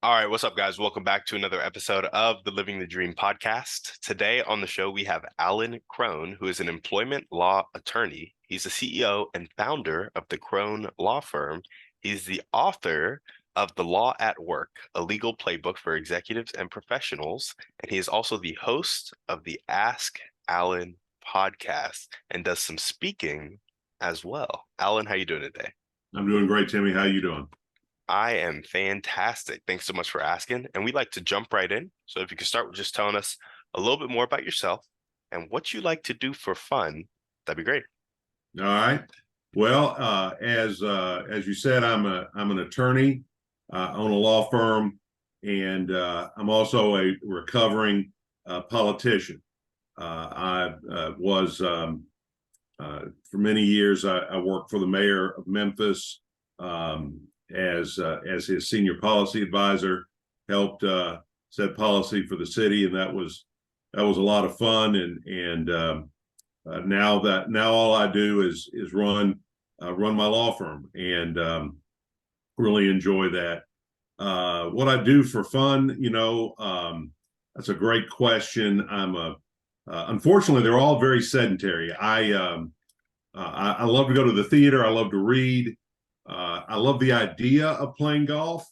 All right, what's up, guys? Welcome back to another episode of the Living the Dream podcast. Today on the show, we have Alan Crone, who is an employment law attorney. He's the CEO and founder of the Crone Law Firm. He's the author of The Law at Work, a legal playbook for executives and professionals. And he is also the host of the Ask Alan podcast and does some speaking as well. Alan, how you doing today? I'm doing great, Timmy. How you doing? I am fantastic. Thanks so much for asking. And we'd like to jump right in. So if you could start with just telling us a little bit more about yourself and what you like to do for fun, that'd be great. All right. Well, as you said, I'm an attorney, own a law firm, and I'm also a recovering politician. I was for many years. I worked for the mayor of Memphis as his senior policy advisor. Helped set policy for the city, and that was a lot of fun. Now all I do is run my law firm, and really enjoy that. What I do for fun, that's a great question. Unfortunately, they're all very sedentary. I love to go to the theater. I love to read. I love the idea of playing golf.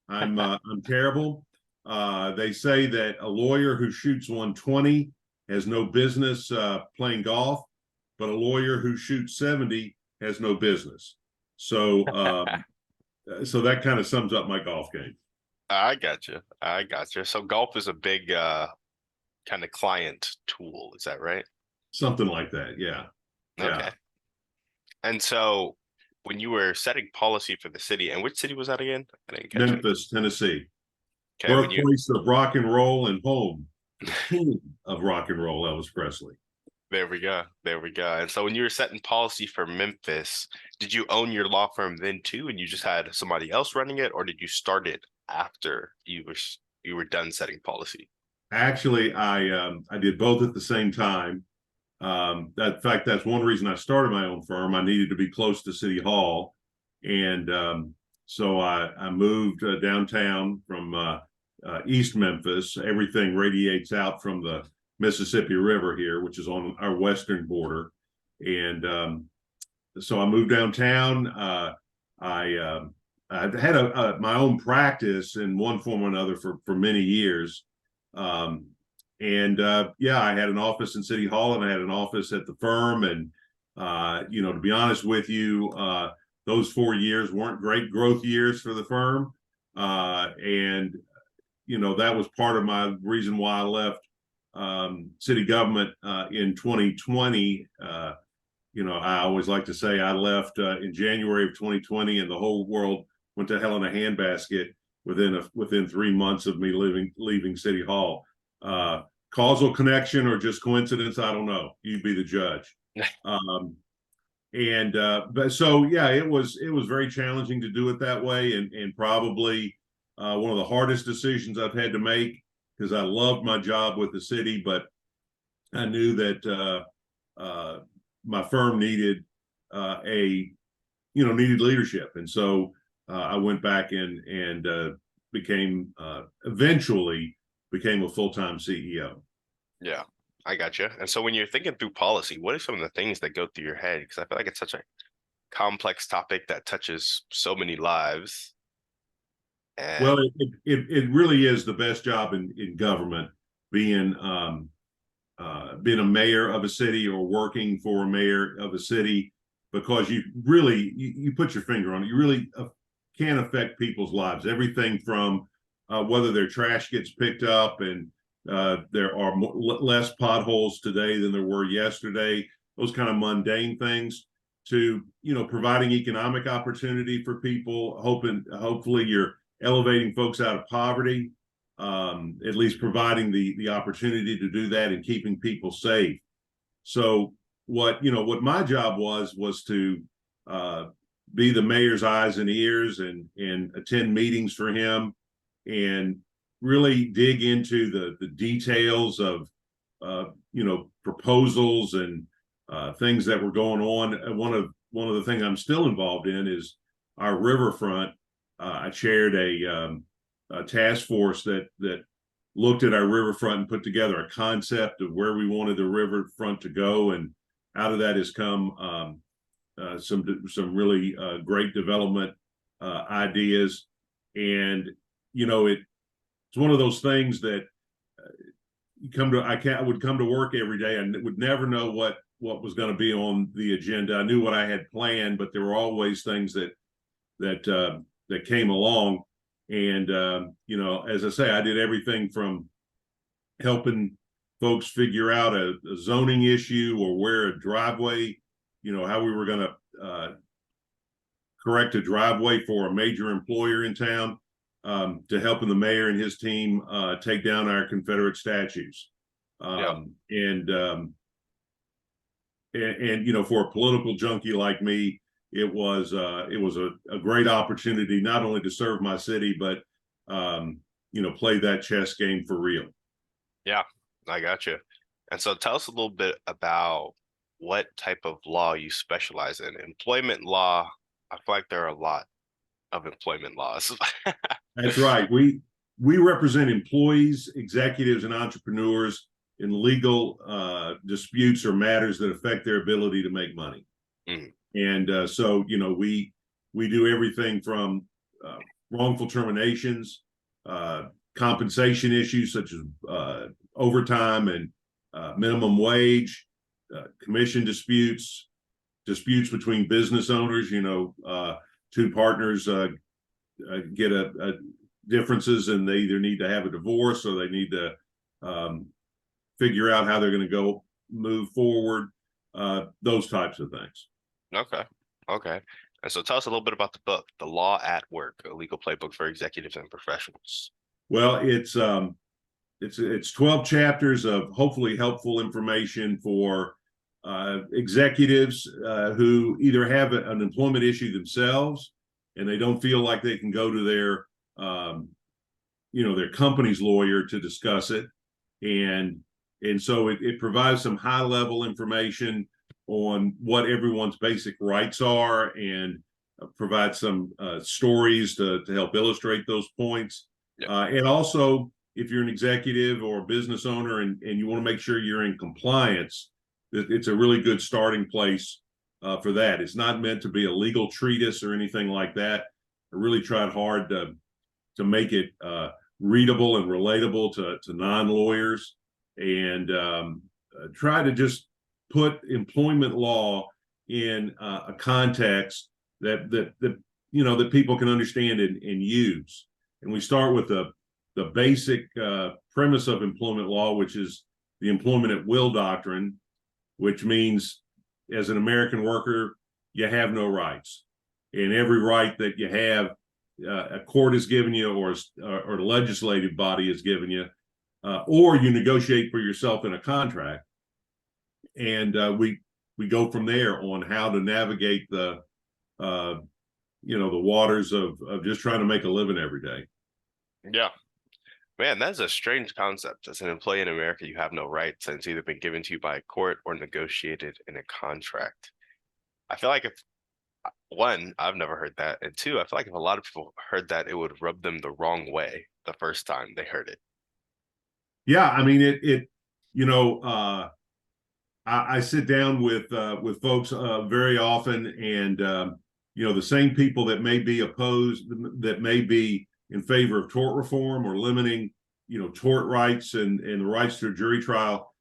I'm terrible. They say that a lawyer who shoots 120 has no business playing golf, but a lawyer who shoots 70 has no business. So, so that kind of sums up my golf game. I got you. I got you. So golf is a big kind of client tool. Is that right? Something like that. Yeah. Okay. Yeah. And so when you were setting policy for the city, and which city was that again? I didn't catch it. Memphis, Tennessee, Okay. birthplace of rock and roll and home, the king of rock and roll, Elvis Presley. There we go. There we go. And so when you were setting policy for Memphis, did you own your law firm then too, and you just had somebody else running it, or did you start it after you were done setting policy? Actually, I did both at the same time. In fact, that's one reason I started my own firm. I needed to be close to City Hall, and so I moved downtown from East Memphis. Everything radiates out from the Mississippi River here, which is on our western border, and so I moved downtown. I had my own practice in one form or another for many years. And yeah, I had an office in City Hall, and I had an office at the firm. And to be honest with you, those 4 years weren't great growth years for the firm. And that was part of my reason why I left city government in 2020. I always like to say I left in January of 2020, and the whole world went to hell in a handbasket within 3 months of me leaving City Hall. Causal connection or just coincidence, I don't know. You'd be the judge. But so yeah, it was very challenging to do it that way, and probably one of the hardest decisions I've had to make, because I loved my job with the city, but I knew that my firm needed needed leadership, and so I went back and eventually became a full-time CEO. Yeah, I got you. And so when you're thinking through policy, what are some of the things that go through your head? Because I feel like it's such a complex topic that touches so many lives. Well, And it really is the best job in government, being being a mayor of a city or working for a mayor of a city, because you put your finger on it. You really can affect people's lives. Everything from whether their trash gets picked up, and there are less potholes today than there were yesterday, those kind of mundane things, to providing economic opportunity for people. Hopefully you're elevating folks out of poverty, at least providing the opportunity to do that, and keeping people safe. So what my job was to be the mayor's eyes and ears, and attend meetings for him, and really dig into the details of proposals and things that were going on. One of the things I'm still involved in is our riverfront. I chaired task force that looked at our riverfront and put together a concept of where we wanted the riverfront to go, and out of that has come some really great development ideas. And it's one of those things that I would come to work every day and would never know what was going to be on the agenda. I knew what I had planned, but there were always things that came along. And as I say, I did everything from helping folks figure out a zoning issue, or where a driveway, how we were going to correct a driveway for a major employer in town, to helping the mayor and his team take down our Confederate statues. And for a political junkie like me, it was a great opportunity not only to serve my city, but play that chess game for real. Yeah, I got you. And so tell us a little bit about what type of law you specialize in. Employment law, I feel like there are a lot of employment laws. That's right. We represent employees, executives, and entrepreneurs in legal disputes or matters that affect their ability to make money. And so we do everything from wrongful terminations, compensation issues such as overtime and minimum wage, commission disputes between business owners. Two partners get differences, and they either need to have a divorce or they need to figure out how they're going to move forward. Those types of things. Okay. And so tell us a little bit about the book, The Law at Work, a legal playbook for executives and professionals. Well, it's 12 chapters of hopefully helpful information for executives who either have an employment issue themselves and they don't feel like they can go to their company's lawyer to discuss it, and so it provides some high level information on what everyone's basic rights are, and provide some stories to help illustrate those points. And also, if you're an executive or a business owner and you want to make sure you're in compliance, it's a really good starting place for that. It's not meant to be a legal treatise or anything like that. I really tried hard to make it readable and relatable to non-lawyers, and try to just put employment law in a context that people can understand and use. And we start with the basic premise of employment law, which is the employment at will doctrine, which means as an American worker, you have no rights, and every right that you have, a court has given you, or the legislative body has given you, or you negotiate for yourself in a contract. And we go from there on how to navigate the waters of just trying to make a living every day. Yeah, man, that's a strange concept. As an employee in America, you have no rights, and it's either been given to you by a court or negotiated in a contract. I feel like if one, I've never heard that, and two, I feel like if a lot of people heard that, it would rub them the wrong way the first time they heard it. Yeah, I mean I sit down with folks very often, and the same people that may be opposed, that may be in favor of tort reform or limiting tort rights and the rights to a jury trial,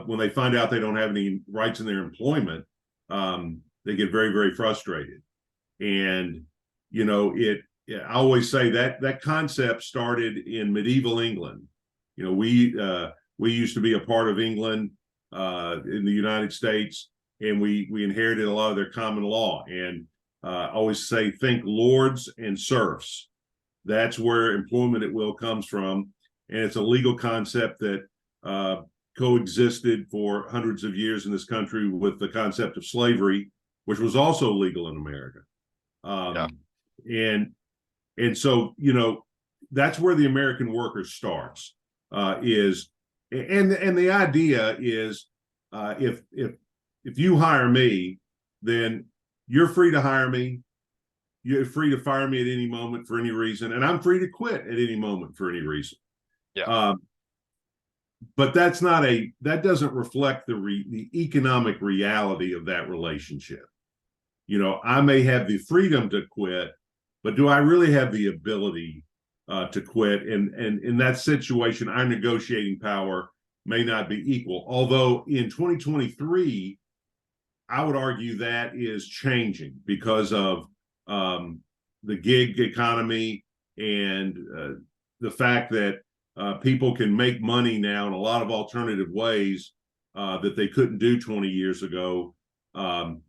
when they find out they don't have any rights in their employment, they get very, very frustrated. And I always say that concept started in medieval England. We used to be a part of England in the United States, and we inherited a lot of their common law. And I always say, think lords and serfs. That's where employment at will comes from, and it's a legal concept that coexisted for hundreds of years in this country with the concept of slavery, which was also legal in America. And so that's where the American worker starts. And the idea is, if you hire me, then you're free to hire me. you're free to fire me at any moment for any reason, and I'm free to quit at any moment for any reason. Yeah. But that doesn't reflect the economic reality of that relationship. I may have the freedom to quit, but do I really have the ability to quit? And in that situation, our negotiating power may not be equal. Although in 2023, I would argue that is changing because of the gig economy and the fact that people can make money now in a lot of alternative ways that they couldn't do 20 years ago. 20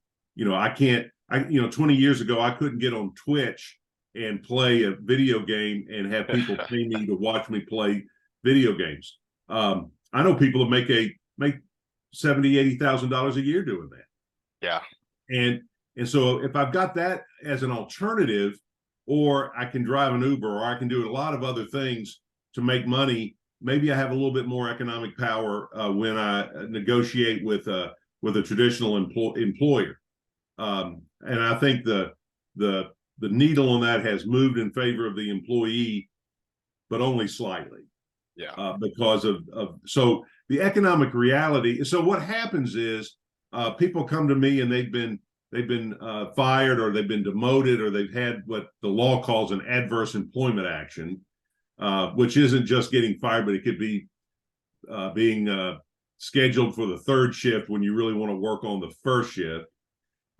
years ago, I couldn't get on Twitch and play a video game and have people pay me to watch me play video games. I know people that make $70,000-$80,000 a year doing that. Yeah. And so if I've got that as an alternative, or I can drive an Uber, or I can do a lot of other things to make money, maybe I have a little bit more economic power when I negotiate with a traditional employer. And I think the needle on that has moved in favor of the employee, but only slightly. Yeah. Because of so the economic reality. So what happens is people come to me and they've been fired, or they've been demoted, or they've had what the law calls an adverse employment action, which isn't just getting fired, but it could be being scheduled for the third shift when you really want to work on the first shift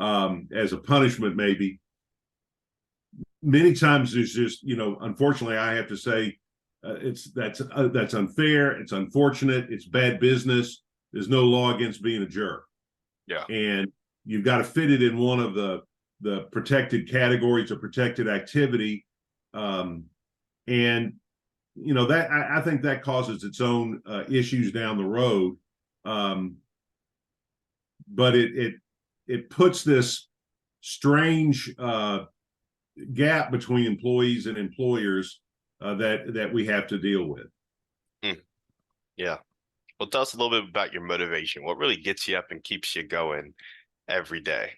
as a punishment, maybe. Many times there's just, unfortunately, I have to say that's unfair. It's unfortunate. It's bad business. There's no law against being a jerk. Yeah. And you've got to fit it in one of the protected categories of protected activity. And that I think that causes its own issues down the road. But it puts this strange gap between employees and employers that we have to deal with. Yeah. Well, tell us a little bit about your motivation. What really gets you up and keeps you going every day?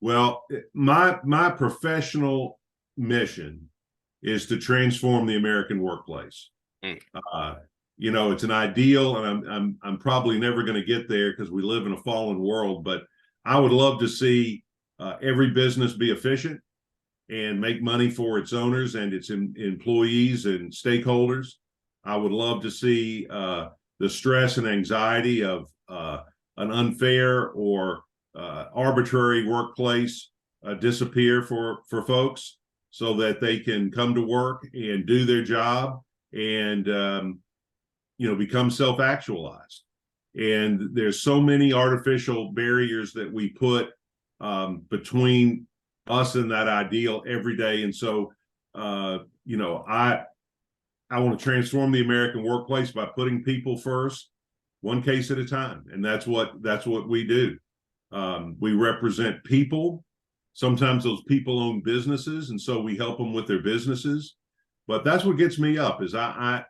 Well, my professional mission is to transform the American workplace. It's an ideal, and I'm probably never going to get there because we live in a fallen world. But I would love to see every business be efficient and make money for its owners and its employees and stakeholders. I would love to see the stress and anxiety of an unfair or arbitrary workplace disappear for folks, so that they can come to work and do their job and become self-actualized. And there's so many artificial barriers that we put between us and that ideal every day. And so I want to transform the American workplace by putting people first, one case at a time. And that's what we do. We represent people. Sometimes those people own businesses, and so we help them with their businesses. But that's what gets me up, is I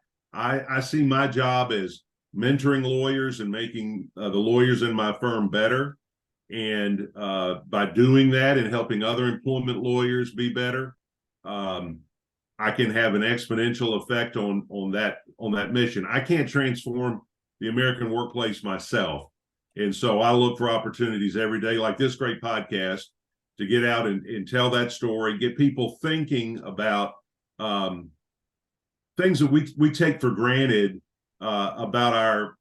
see my job as mentoring lawyers and making the lawyers in my firm better. And by doing that and helping other employment lawyers be better, I can have an exponential effect on that mission. I can't transform the American workplace myself. And so I look for opportunities every day, like this great podcast, to get out and tell that story, get people thinking about things that we take for granted about our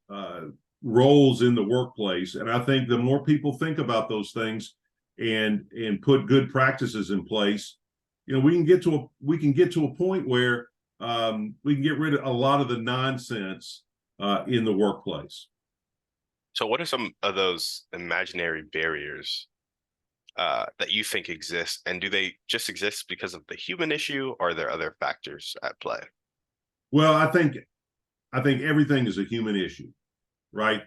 roles in the workplace. And I think the more people think about those things and put good practices in place, we can get to a point where we can get rid of a lot of the nonsense in the workplace. So what are some of those imaginary barriers that you think exist? And do they just exist because of the human issue, or are there other factors at play? Well, I think everything is a human issue, right?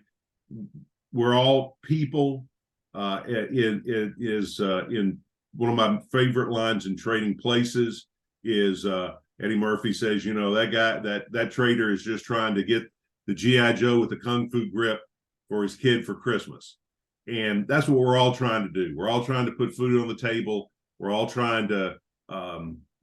We're all people. It is in one of my favorite lines in Trading Places is Eddie Murphy says, that guy, that trader is just trying to get the G.I. Joe with the Kung Fu grip for his kid for Christmas. And that's what we're all trying to do. We're all trying to put food on the table. We're all trying to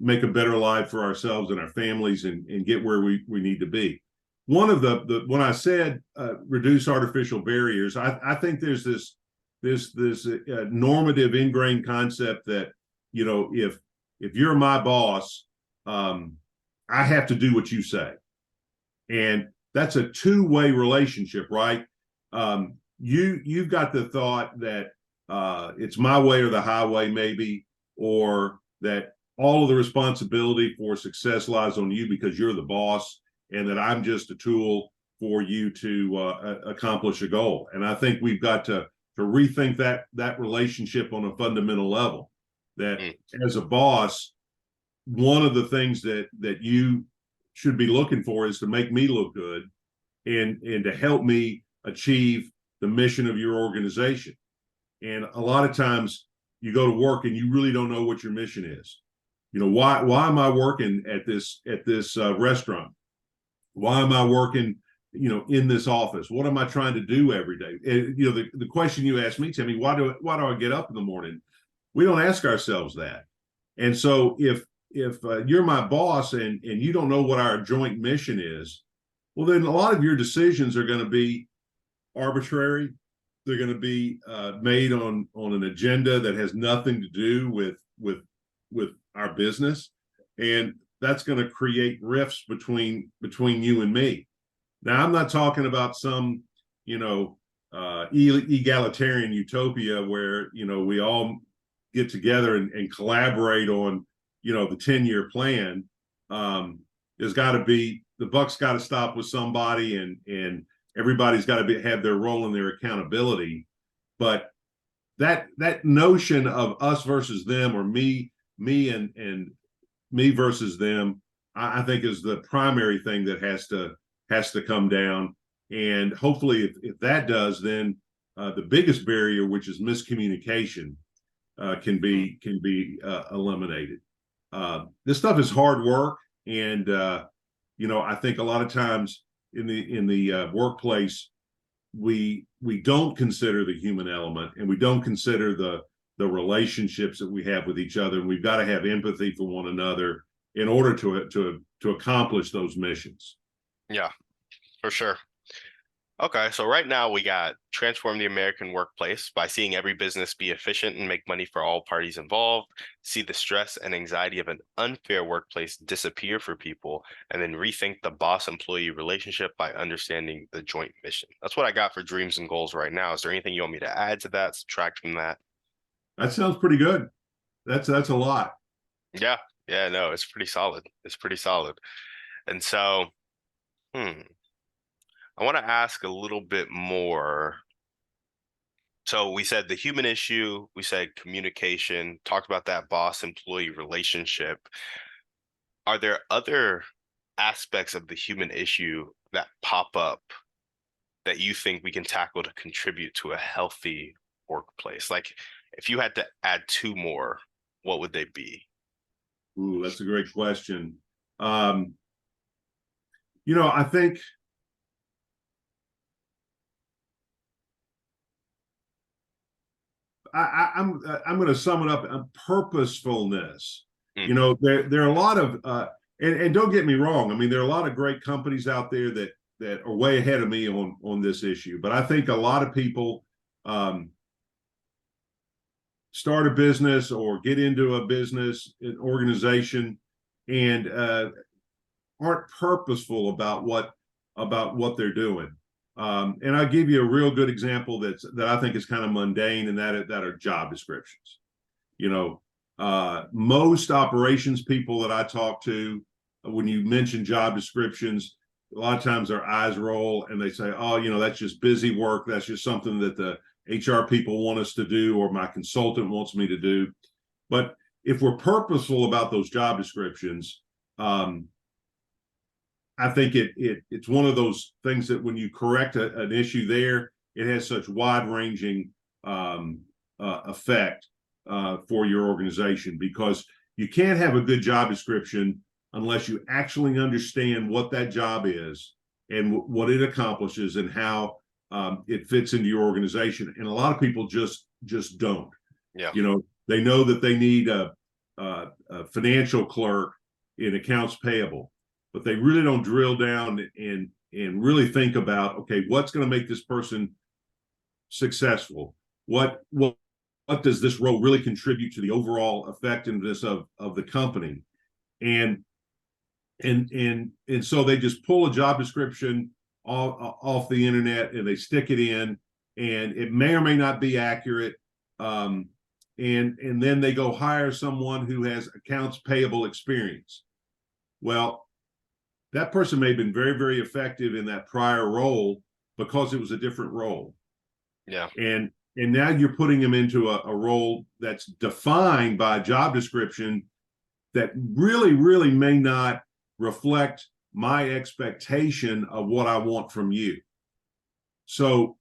make a better life for ourselves and our families and get where we need to be. One of the when I said reduce artificial barriers, I think there's this normative ingrained concept that, you know, if you're my boss, I have to do what you say. And that's a two-way relationship, right? You've got the thought that it's my way or the highway, maybe, or that all of the responsibility for success lies on you because you're the boss, and that I'm just a tool for you to accomplish a goal. And I think we've got to rethink that relationship on a fundamental level. That as a boss, one of the things that you should be looking for is to make me look good and to help me achieve the mission of your organization. And a lot of times you go to work and you really don't know what your mission is. You know, why am I working at this restaurant? Why am I working, you know, in this office? What am I trying to do every day? And, you know, the question you asked me, Timmy, why do I get up in the morning? We don't ask ourselves that. And so if you're my boss and you don't know what our joint mission is, well, then a lot of your decisions are going to be arbitrary. They're going to be made on an agenda that has nothing to do with our business, and that's going to create rifts between you and me. Now, I'm not talking about some, you know, egalitarian utopia where, you know, we all get together and collaborate on, you know, the 10-year plan. There's got to be, the buck's got to stop with somebody, and everybody's got to have their role and their accountability. But that notion of us versus them, or me and me versus them, I think is the primary thing that has to come down. And hopefully if that does, then the biggest barrier, which is miscommunication, can be eliminated. This stuff is hard work, and you know, I think a lot of times in the workplace, we don't consider the human element, and we don't consider the relationships that we have with each other, and we've got to have empathy for one another in order to accomplish those missions. Yeah, for sure. Okay, so right now we got transform the American workplace by seeing every business be efficient and make money for all parties involved, see the stress and anxiety of an unfair workplace disappear for people, and then rethink the boss-employee relationship by understanding the joint mission. That's what I got for dreams and goals right now. Is there anything you want me to add to that, subtract from that? That sounds pretty good. That's a lot. Yeah, no, it's pretty solid. It's pretty solid. And so, I want to ask a little bit more. So we said the human issue, we said communication, talked about that boss-employee relationship. Are there other aspects of the human issue that pop up that you think we can tackle to contribute to a healthy workplace? Like, if you had to add two more, what would they be? Ooh, that's a great question. You know, I think I'm going to sum it up: purposefulness. You know, there are a lot of and don't get me wrong. I mean, there are a lot of great companies out there that are way ahead of me on this issue. But I think a lot of people start a business or get into a business, an organization, and aren't purposeful about what they're doing. And I'll give you a real good example that I think is kind of mundane, and that are job descriptions. You know, most operations people that I talk to, when you mention job descriptions, a lot of times their eyes roll and they say, oh, you know, that's just busy work. That's just something that the HR people want us to do, or my consultant wants me to do. But if we're purposeful about those job descriptions, I think it's one of those things that when you correct an issue there, it has such wide-ranging effect for your organization, because you can't have a good job description unless you actually understand what that job is and what it accomplishes and how it fits into your organization. And a lot of people just don't. Yeah. You know, They know that they need a financial clerk in accounts payable, but they really don't drill down and really think about, okay, what's going to make this person successful? What does this role really contribute to the overall effectiveness of the company? And so they just pull a job description off the internet and they stick it in, and it may or may not be accurate. And then they go hire someone who has accounts payable experience. Well, that person may have been very, very effective in that prior role because it was a different role. Yeah. And now you're putting them into a role that's defined by a job description that really, really may not reflect my expectation of what I want from you. So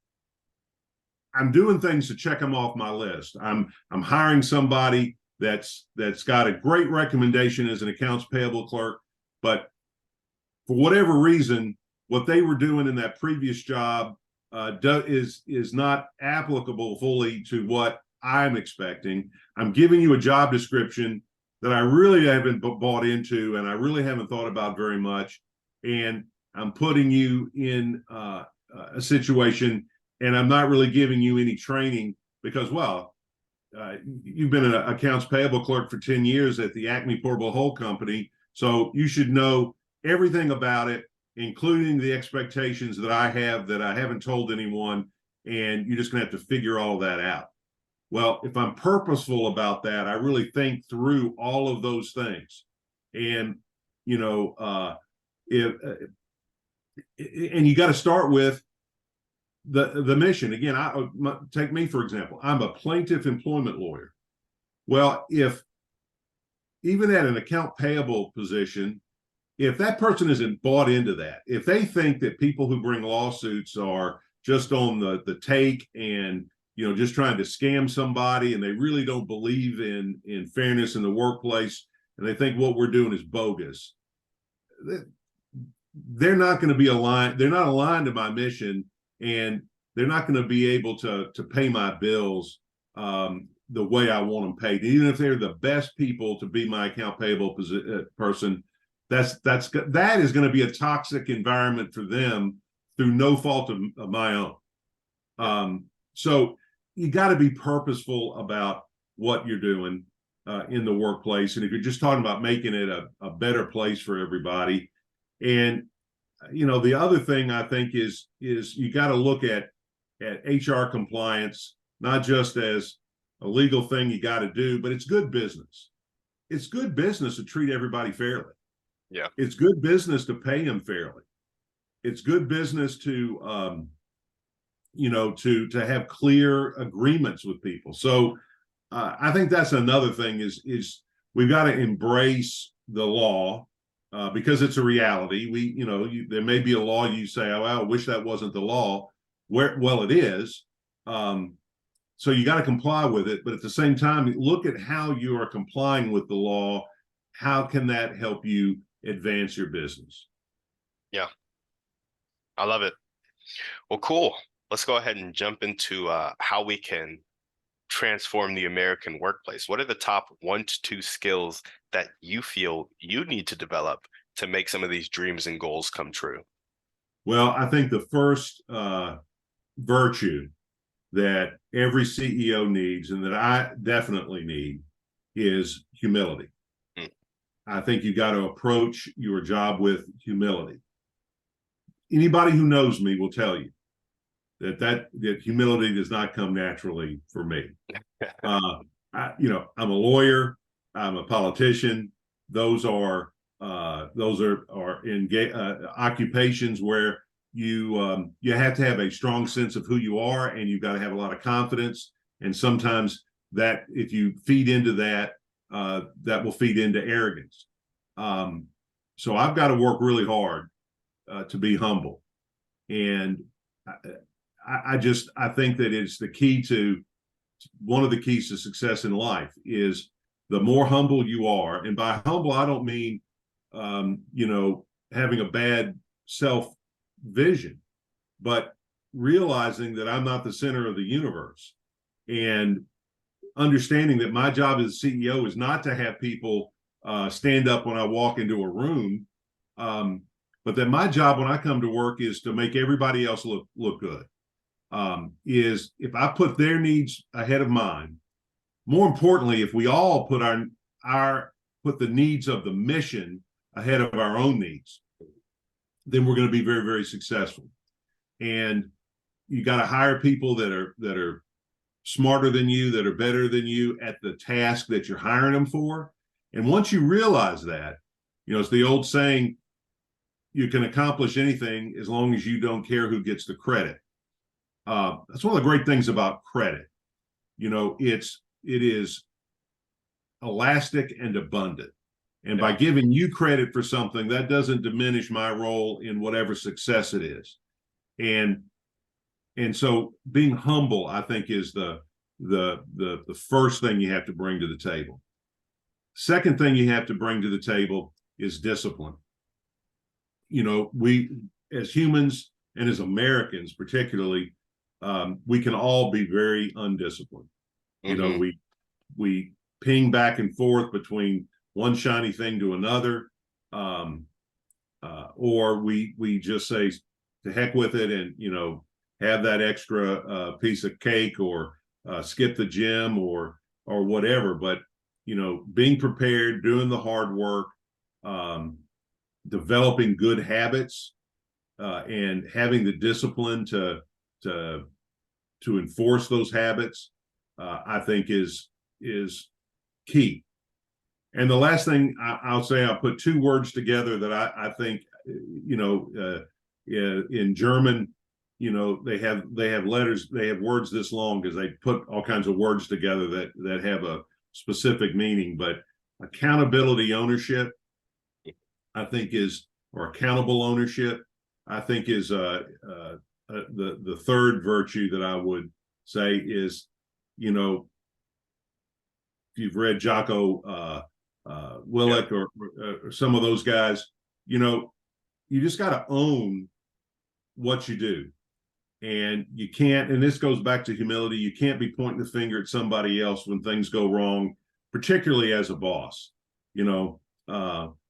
I'm doing things to check them off my list. I'm hiring somebody that's got a great recommendation as an accounts payable clerk, but for whatever reason, what they were doing in that previous job is not applicable fully to what I'm expecting. I'm giving you a job description that I really haven't bought into and I really haven't thought about very much, and I'm putting you in a situation, and I'm not really giving you any training because, well, you've been an accounts payable clerk for 10 years at the Acme Portable Hole Company, so you should know everything about it, including the expectations that I have that I haven't told anyone, and you're just going to have to figure all that out. Well, if I'm purposeful about that, I really think through all of those things. And, you know, and you got to start with the mission. Again, take me, for example. I'm a plaintiff employment lawyer. Well, if even at an account payable position, if that person isn't bought into that, if they think that people who bring lawsuits are just on the take and, you know, just trying to scam somebody, and they really don't believe in fairness in the workplace, and they think what we're doing is bogus, they're not going to be aligned. They're not aligned to my mission, and they're not going to be able to pay my bills the way I want them paid. Even if they're the best people to be my account payable person, that is going to be a toxic environment for them through no fault of my own. So you got to be purposeful about what you're doing in the workplace. And if you're just talking about making it a better place for everybody, and, you know, the other thing I think is you got to look at HR compliance, not just as a legal thing you got to do, but it's good business. It's good business to treat everybody fairly. Yeah. It's good business to pay them fairly. It's good business to, you know, to have clear agreements with people. So I think that's another thing is we've got to embrace the law because it's a reality. There may be a law you say, oh, I wish that wasn't the law. Well, it is. So you got to comply with it. But at the same time, look at how you are complying with the law. How can that help you advance your business? Yeah. I love it. Well, cool. Let's go ahead and jump into how we can transform the American workplace. What are the top 1 to 2 skills that you feel you need to develop to make some of these dreams and goals come true? Well, I think the first virtue that every CEO needs, and that I definitely need, is humility. I think you got to approach your job with humility. Anybody who knows me will tell you that humility does not come naturally for me. I'm a lawyer. I'm a politician. Those are occupations where you have to have a strong sense of who you are, and you've got to have a lot of confidence. And sometimes that, if you feed into that, that will feed into arrogance. So I've got to work really hard to be humble. And I think that it's the key to, one of the keys to success in life is the more humble you are. And by humble, I don't mean, having a bad self vision, but realizing that I'm not the center of the universe. And understanding that my job as CEO is not to have people stand up when I walk into a room, but that my job when I come to work is to make everybody else look good. Is if I put their needs ahead of mine. More importantly, if we all put put the needs of the mission ahead of our own needs, then we're going to be very, very successful. And you got to hire people that are smarter than you, that are better than you at the task that you're hiring them for. And once you realize that, it's the old saying, you can accomplish anything as long as you don't care who gets the credit. That's one of the great things about credit. It is elastic and abundant. And by giving you credit for something, that doesn't diminish my role in whatever success it is. And so being humble, I think, is the first thing you have to bring to the table. Second thing you have to bring to the table is discipline. We as humans and as Americans particularly, we can all be very undisciplined. We ping back and forth between one shiny thing to another, or we just say to heck with it and have that extra piece of cake or skip the gym or whatever. But being prepared, doing the hard work, developing good habits, and having the discipline to enforce those habits, I think is key. And the last thing I'll say, I'll put two words together that I think, in German, they have letters, they have words this long because they put all kinds of words together that have a specific meaning. But accountability ownership, I think or accountable ownership, I think is the third virtue that I would say is, if you've read Jocko Willink or some of those guys, you just got to own what you do. And you can't, and this goes back to humility, you can't be pointing the finger at somebody else when things go wrong, particularly as a boss.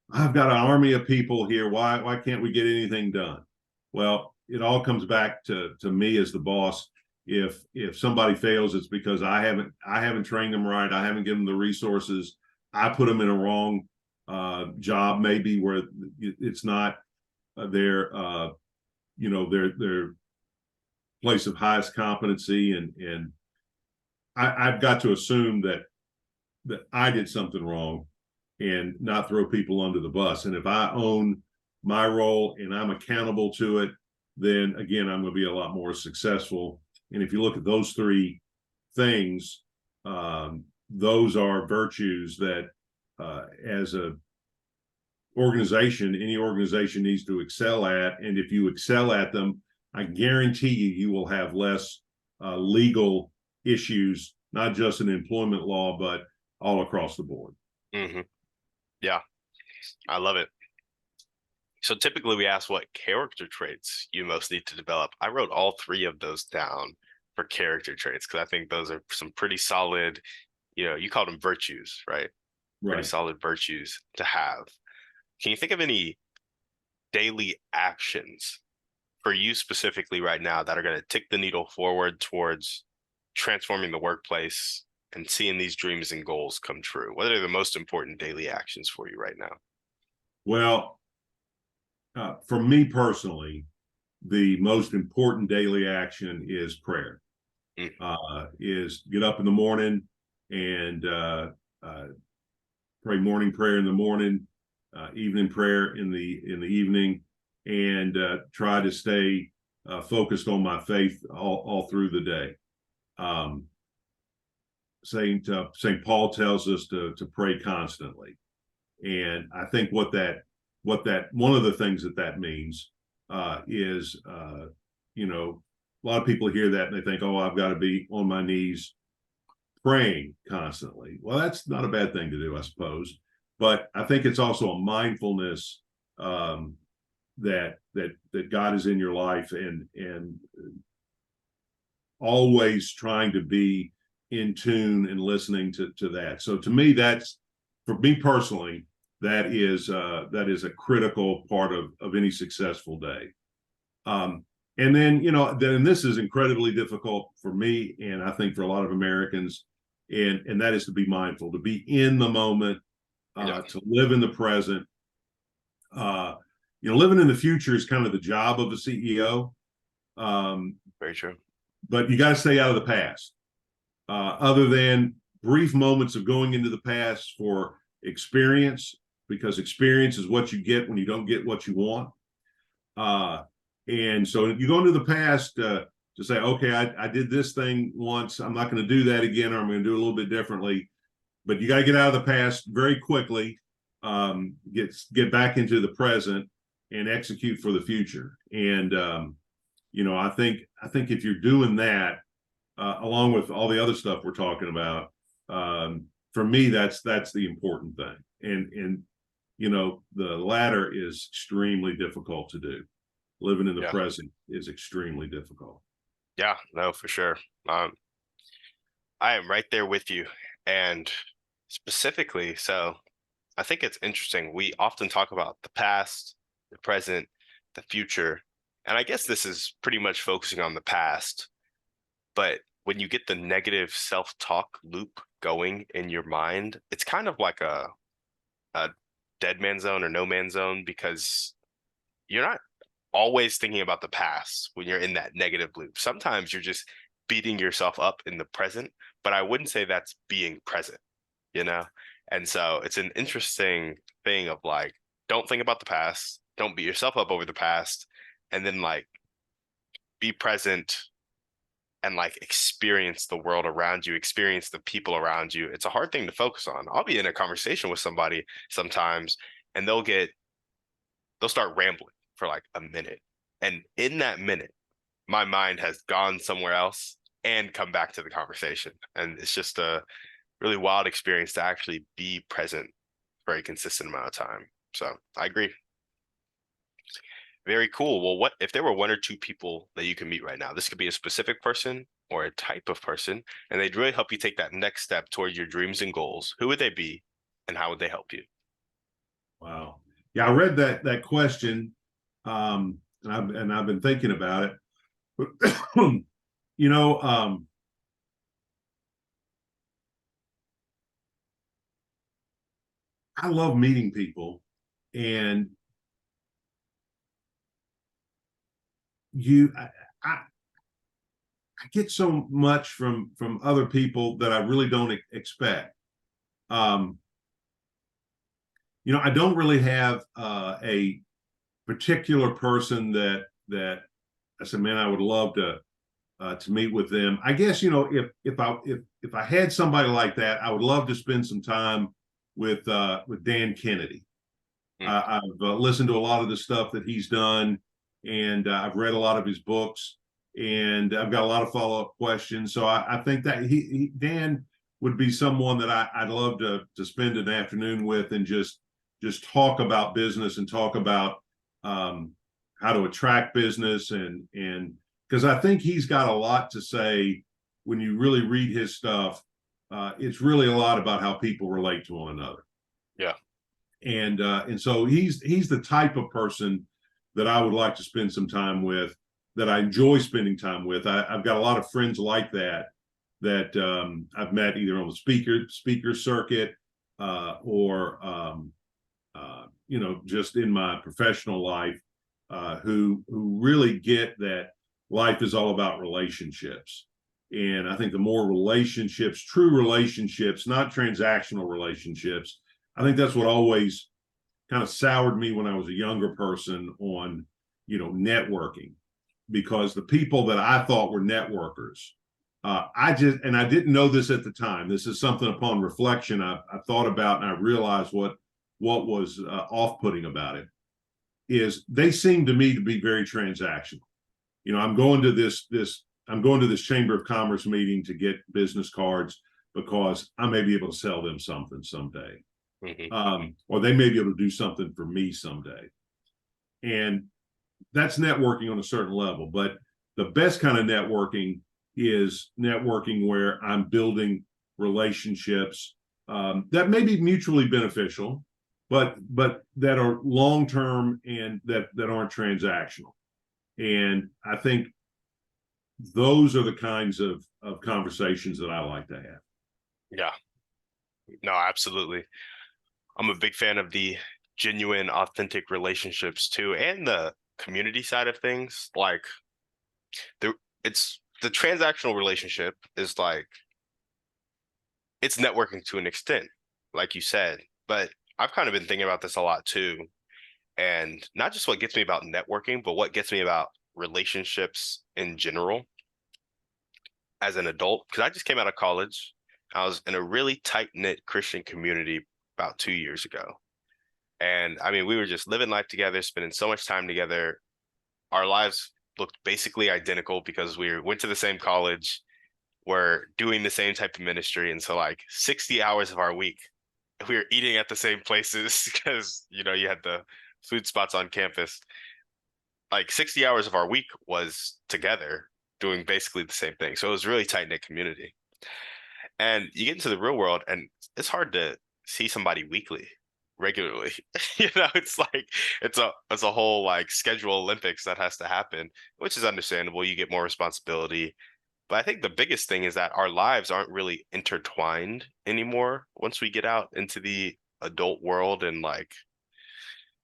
I've got an army of people here. Why can't we get anything done? Well, it all comes back to me as the boss. If somebody fails, it's because I haven't trained them right. I haven't given them the resources. I put them in a wrong job, maybe where it's not their place of highest competency, and I've got to assume that I did something wrong and not throw people under the bus. And if I own my role and I'm accountable to it, then again, I'm going to be a lot more successful. And if you look at those three things, those are virtues that as a organization, any organization needs to excel at. And if you excel at them, I guarantee you will have less legal issues, not just in employment law, but all across the board. Mm-hmm. Yeah, I love it. So typically we ask what character traits you most need to develop. I wrote all three of those down for character traits because I think those are some pretty solid, you call them virtues, right? Pretty solid virtues to have. Can you think of any daily actions for you specifically right now that are going to tick the needle forward towards transforming the workplace and seeing these dreams and goals come true? What are the most important daily actions for you right now? Well, for me personally, the most important daily action is prayer. Is get up in the morning and pray morning prayer in the morning, evening prayer in the evening, and try to stay focused on my faith all through the day. St. Paul tells us to pray constantly, and I think what that one of the things that means is a lot of people hear that and they think, oh, I've got to be on my knees praying constantly. Well, that's not a bad thing to do, I suppose, but I think it's also a mindfulness that God is in your life and always trying to be in tune and listening to that. So to me, that's, for me personally, that is a critical part of any successful day. And then, then this is incredibly difficult for me, and I think for a lot of Americans, and that is to be mindful, to be in the moment, to live in the present. Living in the future is kind of the job of a CEO. Very true. But you got to stay out of the past. Other than brief moments of going into the past for experience, because experience is what you get when you don't get what you want. And so you go into the past to say, okay, I did this thing once. I'm not going to do that again, or I'm going to do it a little bit differently. But you got to get out of the past very quickly, get back into the present and execute for the future. And, I think if you're doing that, along with all the other stuff we're talking about, for me, that's the important thing. And the latter is extremely difficult to do. Living in the present is extremely difficult. Yeah, no, for sure. I am right there with you. And specifically, so I think it's interesting. We often talk about the past, the present, the future. And I guess this is pretty much focusing on the past. But when you get the negative self-talk loop going in your mind, it's kind of like a dead man zone or no man zone, because you're not always thinking about the past when you're in that negative loop. Sometimes you're just beating yourself up in the present, but I wouldn't say that's being present, And so it's an interesting thing of like, don't think about the past, don't beat yourself up over the past, and then like be present and like experience the world around you, experience the people around you. It's a hard thing to focus on. I'll be in a conversation with somebody sometimes, and they'll start rambling for like a minute. And in that minute, my mind has gone somewhere else and come back to the conversation. And it's just a really wild experience to actually be present for a consistent amount of time. So I agree. Very cool. Well, what if there were one or two people that you can meet right now? This could be a specific person or a type of person, and they'd really help you take that next step toward your dreams and goals. Who would they be, and how would they help you? Wow. Yeah, I read that question, and I've been thinking about it. I love meeting people, and I get so much from other people that I really don't expect. I don't really have a particular person that I said, man, I would love to meet with them. I guess if I had somebody like that, I would love to spend some time with Dan Kennedy. I've listened to a lot of the stuff that he's done, and I've read a lot of his books, and I've got a lot of follow-up questions. So I think that Dan would be someone that I'd love to spend an afternoon with and just talk about business and talk about how to attract business, and because I think he's got a lot to say. When you really read his stuff, it's really a lot about how people relate to one another. Yeah. And so he's the type of person that I would like to spend some time with, that I enjoy spending time with. I've got a lot of friends like that I've met either on the speaker circuit or just in my professional life, who really get that life is all about relationships. And I think the more relationships, true relationships, not transactional relationships, I think that's what always kind of soured me when I was a younger person on, networking, because the people that I thought were networkers, I didn't know this at the time. This is something upon reflection I thought about, and I realized what was off-putting about it is they seem to me to be very transactional. I'm going to this Chamber of Commerce meeting to get business cards because I may be able to sell them something someday. Mm-hmm. Or they may be able to do something for me someday. And that's networking on a certain level. But the best kind of networking is networking where I'm building relationships that may be mutually beneficial, but that are long term and that aren't transactional. And I think those are the kinds of conversations that I like to have. Yeah, no, absolutely. I'm a big fan of the genuine, authentic relationships too, and the community side of things. Like it's the transactional relationship is like it's networking to an extent, like you said. But I've kind of been thinking about this a lot too. And not just what gets me about networking, but what gets me about relationships in general as an adult. Because I just came out of college. I was in a really tight-knit Christian community about 2 years ago. And I mean, we were just living life together, spending so much time together. Our lives looked basically identical because we went to the same college, we're doing the same type of ministry. And so like 60 hours of our week, we were eating at the same places because, you had the food spots on campus. Like 60 hours of our week was together doing basically the same thing. So it was really tight-knit community. And you get into the real world and it's hard to see somebody weekly, regularly. It's like it's a whole like schedule Olympics that has to happen, which is understandable. You get more responsibility. But I think the biggest thing is that our lives aren't really intertwined anymore once we get out into the adult world and like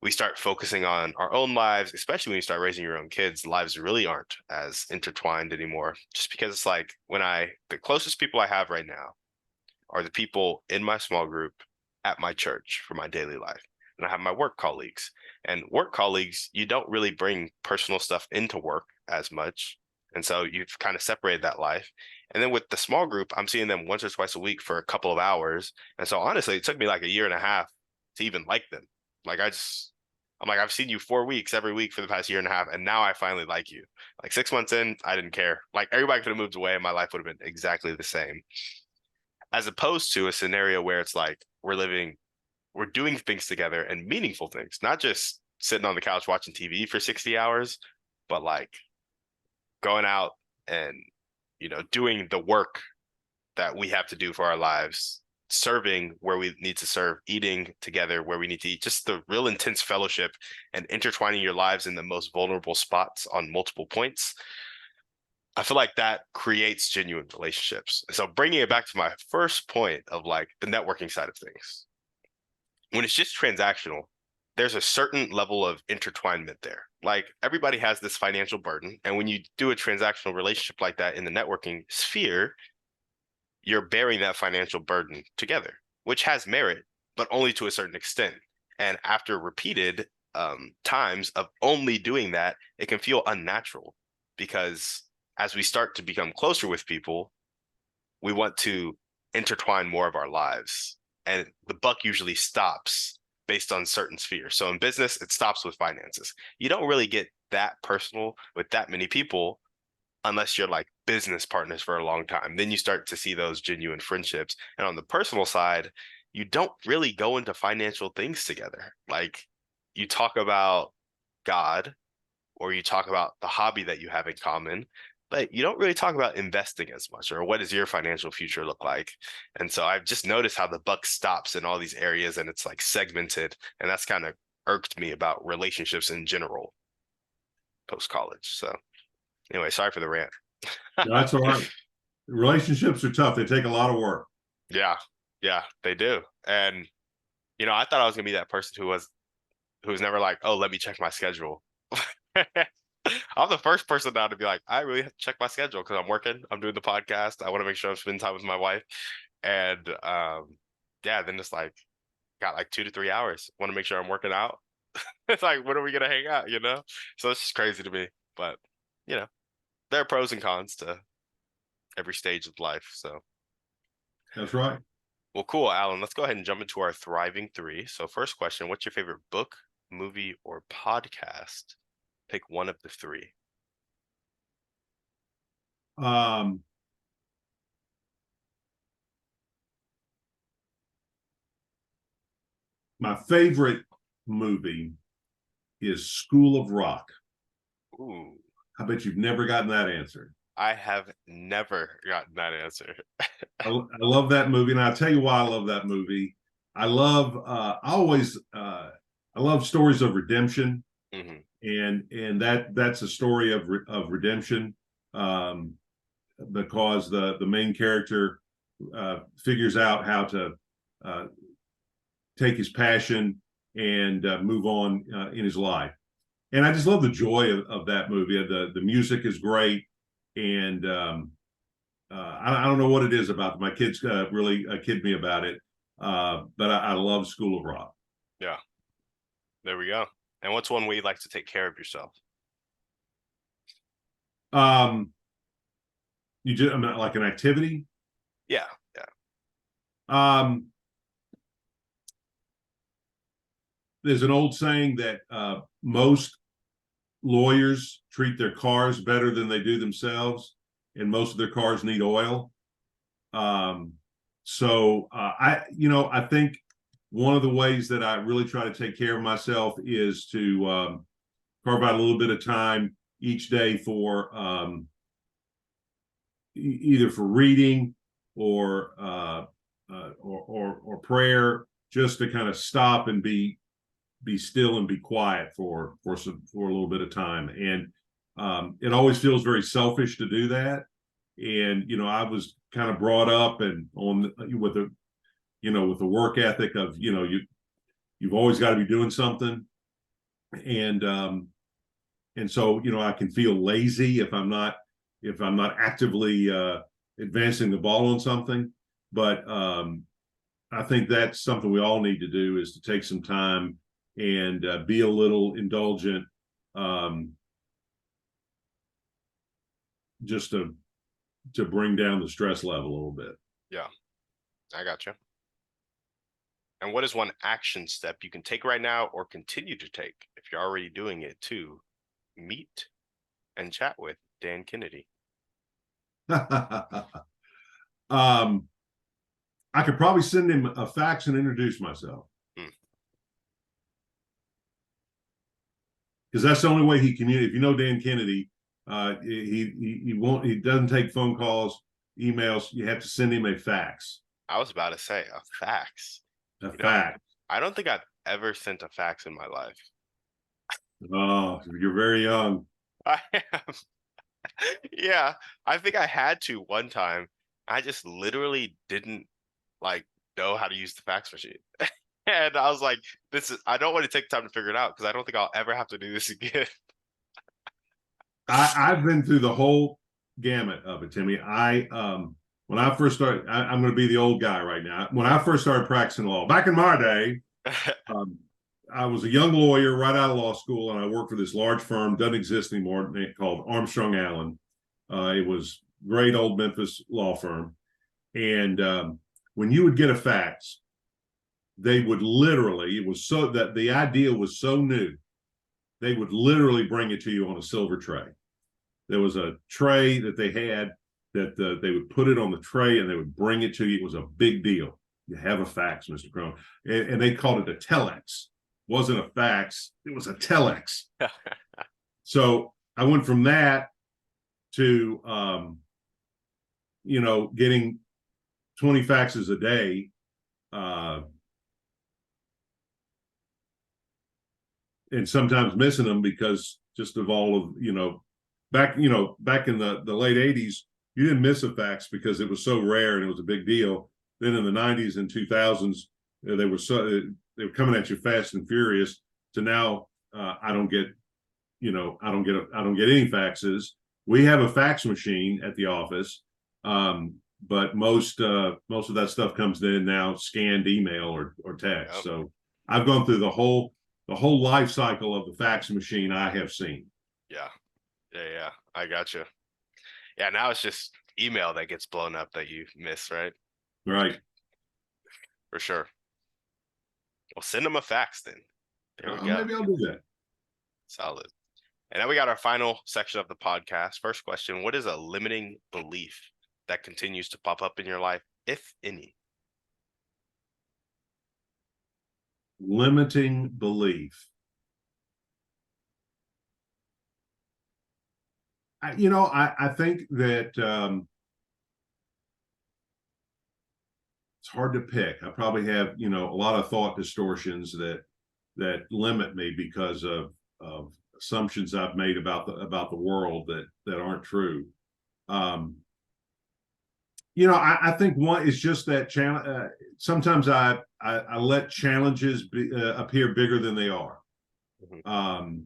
we start focusing on our own lives, especially when you start raising your own kids, lives really aren't as intertwined anymore. Just because it's like the closest people I have right now are the people in my small group at my church for my daily life. And I have my work colleagues. And work colleagues, you don't really bring personal stuff into work as much. And so you've kind of separated that life. And then with the small group, I'm seeing them once or twice a week for a couple of hours. And so honestly, it took me like a year and a half to even like them. Like I'm like, I've seen you 4 weeks every week for the past year and a half, and now I finally like you. Like 6 months in, I didn't care. Like everybody could have moved away and my life would have been exactly the same. As opposed to a scenario where it's like we're doing things together and meaningful things, not just sitting on the couch watching TV for 60 hours, but like going out and, doing the work that we have to do for our lives, serving where we need to serve, eating together where we need to eat, just the real intense fellowship and intertwining your lives in the most vulnerable spots on multiple points. I feel like that creates genuine relationships. So bringing it back to my first point of like the networking side of things, when it's just transactional, there's a certain level of intertwinement there. Like everybody has this financial burden. And when you do a transactional relationship like that in the networking sphere, you're bearing that financial burden together, which has merit, but only to a certain extent. And after repeated times of only doing that, it can feel unnatural because as we start to become closer with people, we want to intertwine more of our lives. And the buck usually stops based on certain spheres. So in business, it stops with finances. You don't really get that personal with that many people unless you're like business partners for a long time. Then you start to see those genuine friendships. And on the personal side, you don't really go into financial things together. Like you talk about God or you talk about the hobby that you have in common, but you don't really talk about investing as much or what does your financial future look like. And so I've just noticed how the buck stops in all these areas and it's like segmented. And that's kind of irked me about relationships in general post college. So anyway, sorry for the rant. No, that's all right. Relationships are tough. They take a lot of work. Yeah, they do. And I thought I was gonna be that person who's never like, oh, let me check my schedule. I'm the first person now to be like, I really have to check my schedule because I'm working, I'm doing the podcast, I want to make sure I'm spending time with my wife. And yeah, then it's like got like 2 to 3 hours. Want to make sure I'm working out. It's like, when are we gonna hang out, So it's just crazy to me. But there are pros and cons to every stage of life. So That's right. well, cool, Alan. Let's go ahead and jump into our thriving three. So first question, what's your favorite book, movie, or podcast? Pick one of the three. My favorite movie is School of Rock. Ooh. I bet you've never gotten that answer. I have never gotten that answer. I love that movie, and I'll tell you why I love that movie. I love I love stories of redemption, Hmm. and that's a story of redemption, um, because the main character figures out how to uh, take his passion and move on in his life. And I just love the joy of that movie. The music is great, and I don't know what it is about it. My kids really kid me about it, but I love School of Rock. Yeah, there we go. And what's one way you'd like to take care of yourself? Um, you just, I mean, like an activity. Yeah, yeah. Um, there's an old saying that most lawyers treat their cars better than they do themselves, and most of their cars need oil. Um, I think one of the ways that I really try to take care of myself is to carve out a little bit of time each day for either for reading or or prayer, just to kind of stop and be still and be quiet for a little bit of time. And it always feels very selfish to do that. And I was kind of brought up and on with a with the work ethic of you've always got to be doing something, and so I can feel lazy if I'm not actively advancing the ball on something. But I think that's something we all need to do, is to take some time and be a little indulgent, um, just to bring down the stress level a little bit. Yeah, I got you. And what is one action step you can take right now or continue to take if you're already doing it to meet and chat with Dan Kennedy? um, I could probably send him a fax and introduce myself, Hmm. because that's the only way he communicates. If you know Dan Kennedy, he doesn't take phone calls, emails. You have to send him a fax. I was about to say a fax. A You know, fax. I don't think I've ever sent a fax in my life. Oh, you're very young. I am. Yeah, I think I had to one time. I just literally didn't like know how to use the fax machine. And I was like, I don't want to take time to figure it out because I don't think I'll ever have to do this again. I've been through the whole gamut of it, Timmy. When I first started, I'm going to be the old guy right now. When I first started practicing law, back in my day, um, I was a young lawyer right out of law school, and I worked for this large firm, doesn't exist anymore, called Armstrong Allen. It was great old Memphis law firm. And when you would get a fax, they would literally, it was so that the idea was so new, they would literally bring it to you on a silver tray. There was a tray that they had that they would put it on the tray and they would bring it to you. It was a big deal. You have a fax, Mr. Crone. And they called it a telex. It wasn't a fax, it was a telex. So I went from that to getting 20 faxes a day, and sometimes missing them because just of all of back in the late 80s, you didn't miss a fax because it was so rare and it was a big deal. Then in the 90s and 2000s, they were coming at you fast and furious. To now, I don't get I don't get any faxes. We have a fax machine at the office, but most of that stuff comes in now scanned email or text. Yep. So I've gone through the whole life cycle of the fax machine I have seen. Yeah. Yeah. I got you. Yeah. Now it's just email that gets blown up that you miss, right? Right. For sure. Well, send them a fax then. There we go. Maybe I'll do that. Solid. And now we got our final section of the podcast. First question: what is a limiting belief that continues to pop up in your life, if any? Limiting belief. I think that it's hard to pick. I probably have, a lot of thought distortions that limit me because of assumptions I've made about the world that aren't true. I think one is just that sometimes I let challenges appear bigger than they are. Mhm.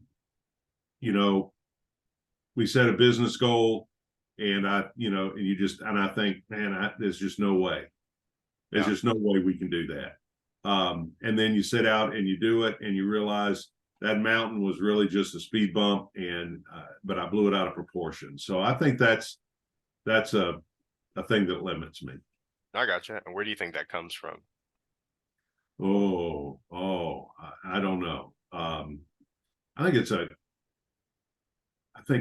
We set a business goal, and and I think, man, there's just no way. There's just no way we can do that. And then you sit out and you do it, and you realize that mountain was really just a speed bump, but I blew it out of proportion. So I think that's a thing that limits me. I gotcha. And where do you think that comes from? I don't know. I think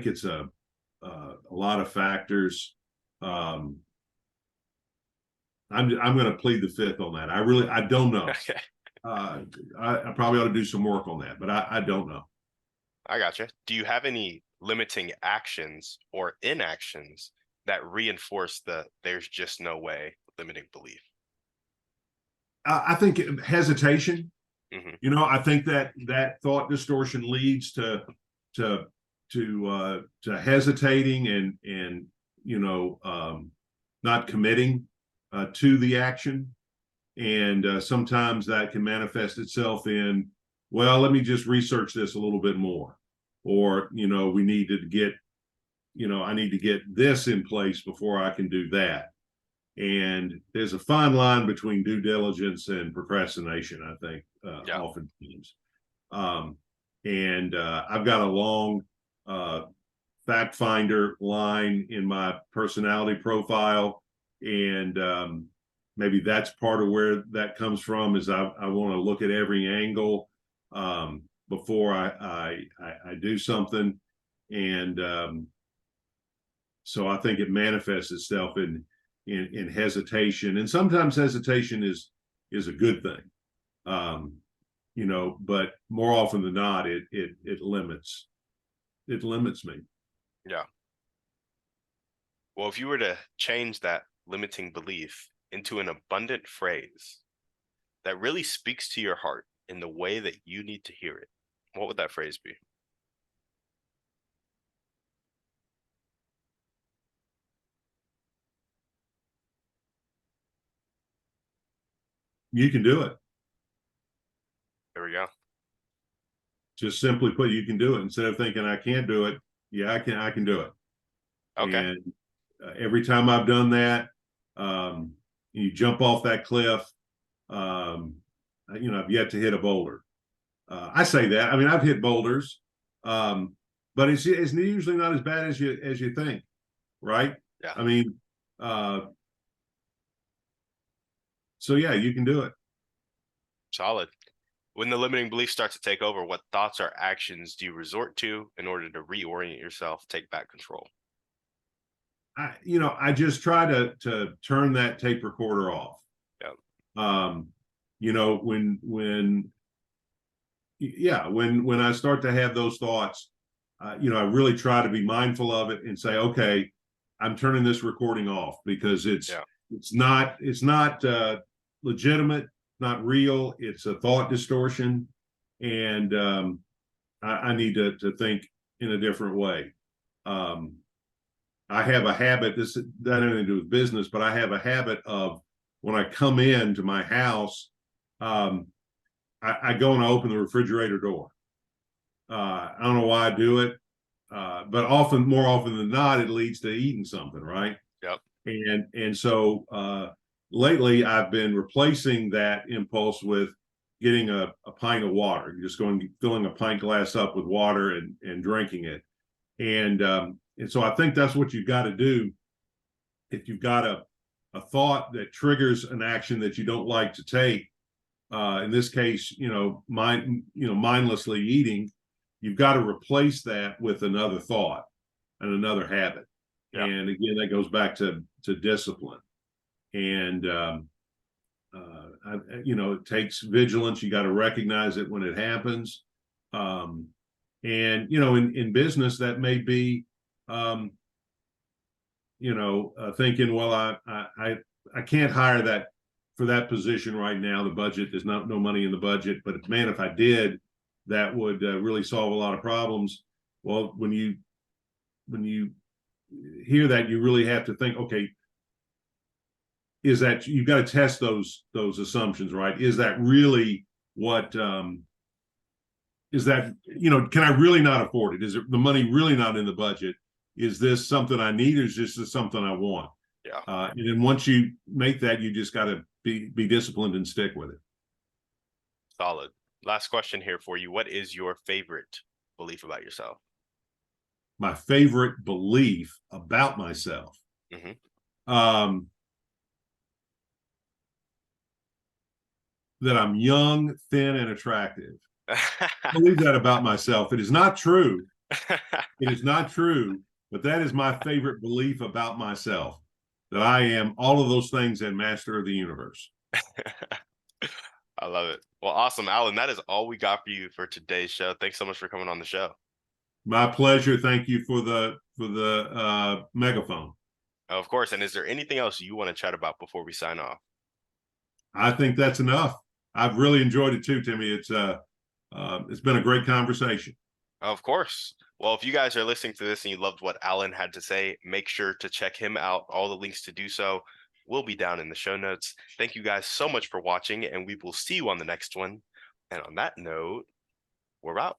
it's a lot of factors. I'm going to plead the fifth on that. I don't know. Okay. I probably ought to do some work on that, but I don't know. I gotcha. Do you have any limiting actions or inactions that reinforce there's just no way limiting belief? I think hesitation. Mm-hmm. I think that thought distortion leads to hesitating and not committing to the action, and sometimes that can manifest itself in, well, let me just research this a little bit more, or we need to get, I need to get this in place before I can do that. And there's a fine line between due diligence and procrastination, I think, oftentimes. And I've got a long fact finder line in my personality profile. And maybe that's part of where that comes from, is I want to look at every angle before I do something. And so I think it manifests itself in hesitation, and sometimes hesitation is a good thing, but more often than not, it limits me. Yeah. Well, if you were to change that limiting belief into an abundant phrase that really speaks to your heart in the way that you need to hear it, what would that phrase be? You can do it. There we go. Just simply put, you can do it. Instead of thinking I can't do it, yeah, I can do it. Okay. And every time I've done that, you jump off that cliff. I've yet to hit a boulder. I say that. I mean, I've hit boulders, but it's usually not as bad as you think, right? Yeah. I mean, so yeah, you can do it. Solid. When the limiting belief starts to take over, what thoughts or actions do you resort to in order to reorient yourself, take back control? I just try to turn that tape recorder off. Yeah. When I start to have those thoughts, I really try to be mindful of it and say, okay, I'm turning this recording off, because it's not legitimate, not real. It's a thought distortion, and I need to think in a different way. I have a habit, this doesn't have anything to do with business, but I have a habit of, when I come into my house, I go and I open the refrigerator door. I don't know why I do it, but more often than not, it leads to eating something, right? Yep. And so lately, I've been replacing that impulse with getting a pint of water, just filling a pint glass up with water and drinking it. And so I think that's what you've got to do. If you've got a thought that triggers an action that you don't like to take, in this case, mindlessly eating, you've got to replace that with another thought and another habit. Yeah. And again, that goes back to discipline. And it takes vigilance. You got to recognize it when it happens. And in business, that may be thinking, well, I can't hire that for that position right now. The budget, there's no money in the budget, but man, if I did, that would really solve a lot of problems. Well, when you hear that, you really have to think, okay, is that, you've got to test those assumptions, right? Is that really what is that, can I really not afford it? Is it the money really not in the budget? Is this something I need, or is this something I want? Yeah. And then once you make that, you just got to be disciplined and stick with it. Solid. Last question here for you. What is your favorite belief about yourself? My favorite belief about myself. That I'm young, thin, and attractive. I believe that about myself. It is not true. It is not true, but that is my favorite belief about myself, that I am all of those things and master of the universe. I love it. Well, awesome, Alan. That is all we got for you for today's show. Thanks so much for coming on the show. My pleasure. Thank you for the megaphone. Of course. And is there anything else you want to chat about before we sign off? I think that's enough. I've really enjoyed it too, Timmy. It's been a great conversation. Of course. Well, if you guys are listening to this and you loved what Alan had to say, make sure to check him out. All the links to do so will be down in the show notes. Thank you guys so much for watching, and we will see you on the next one. And on that note, we're out.